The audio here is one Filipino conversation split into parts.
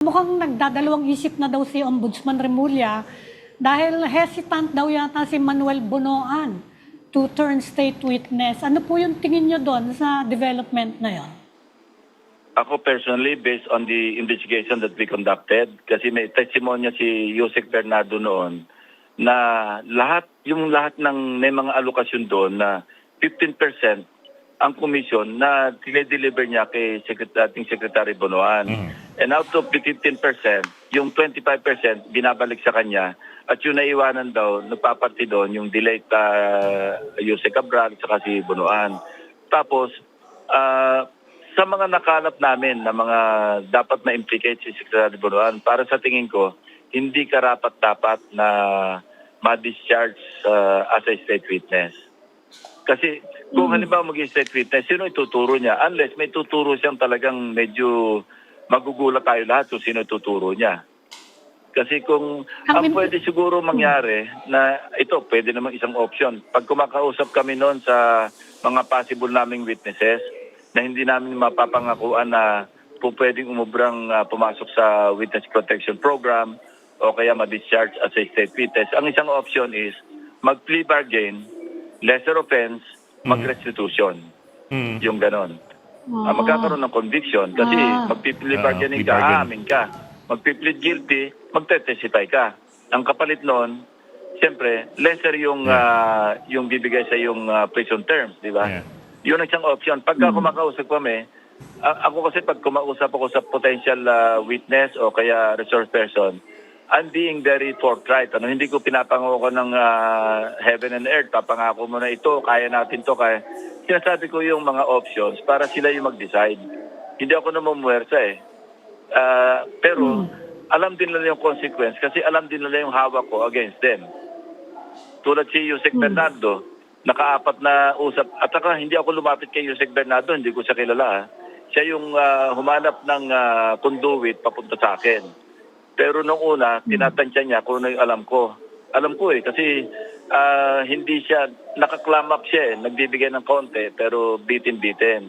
Mukhang nagdadalawang isip na daw si Ombudsman Remulla dahil hesitant daw yata si Manuel Bonoan to turn state witness. Ano po yung tingin nyo doon sa development na yon? Ako personally, based on the investigation that we conducted, kasi may testimonya si Yusek Bernardo noon na lahat ng may mga alokasyon doon na 15% ang komisyon na tinideliver niya kay ating Secretary Bonoan. And out of the 15%, yung 25% binabalik sa kanya at yung naiwanan daw, nagpaparti doon yung delayed Yusek Cabral at saka si Bonoan. Tapos, sa mga nakalap namin na mga dapat ma-implicate si Secretary Bonoan, para sa tingin ko, hindi karapat-dapat na ma-discharge as a state witness. Kasi kung halimbawa mag-state witness, sino ituturo niya? Unless may tuturo siyang talagang medyo magugulat tayo lahat kung sino ituturo niya. Kasi kung ang pwede siguro mangyari na ito, pwede namang isang option. Pag kumakausap kami noon sa mga possible naming witnesses na hindi namin mapapangakuan na po pwedeng umubrang pumasok sa witness protection program o kaya ma-discharge as a state witness. Ang isang option is mag-plea bargain, lesser offense, mag-restitution. Yung ganon. Magkakaroon ng conviction kasi mag-plea bargaining ka, aamin ka. Mag-plead guilty, magte-testify ka. Ang kapalit noon, siyempre, lesser yung bibigay sa yung prison terms, di ba? Yeah. Yun ang isang option. Pagka kumakausap kami, ako kasi pag kumausap ako sa potential witness o kaya resource person, I'm being very forthright. Hindi ko pinapangako ng heaven and earth. Papangako mo na ito, kaya natin to. Kaya. Sinasabi ko yung mga options para sila yung mag-decide. Hindi ako namumuwersa eh. Pero alam din nila yung consequence kasi alam din nila yung hawak ko against them. Tulad si Yusek Bernardo, naka-4 na usap. At saka hindi ako lumapit kay Yusek Bernardo, hindi ko siya kilala. Siya yung humanap ng conduit papunta sa akin. Pero nung una, tinatansya niya kung ano yung alam ko. Alam ko eh, kasi hindi siya, naka-clam up siya eh, nagbibigay ng konti, pero bitin-bitin.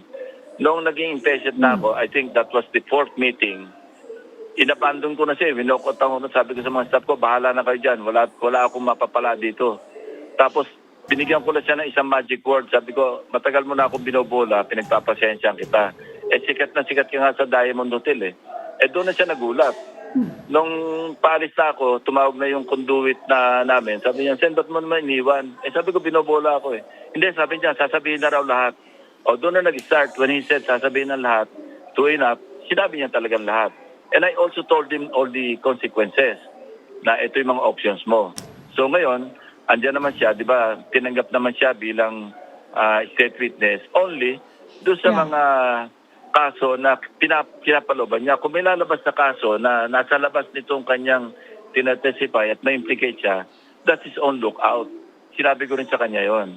Noong naging impatient na ako, I think that was the 4th meeting, inabandon ko na siya, winokot ako na, sabi ko sa mga staff ko, bahala na kayo dyan, wala akong mapapala dito. Tapos, binigyan ko na siya ng isang magic word, sabi ko, matagal mo na akong binobola, pinagpapasensya kita. Sikat na sikat ka nga sa Diamond Hotel eh. Doon na siya nagulat. Nung paalis na ako, tumawag na yung conduit na namin. Sabi niya, Sen, ba't mo naman iniwan? Sabi ko, binobola ako eh. Hindi, sabi niya, sasabihin na raw lahat. Doon na nag-start. When he said, sasabihin na lahat, true enough, sinabi niya talagang lahat. And I also told him all the consequences na ito yung mga options mo. So ngayon, andyan naman siya, di ba, tinanggap naman siya bilang state witness only doon sa mga kaso na pinapaloban niya. Kung may lalabas na kaso na nasa labas nitong kanyang tinatestify at may implicate siya, that's his own lookout. Sinabi ko rin sa kanya yon.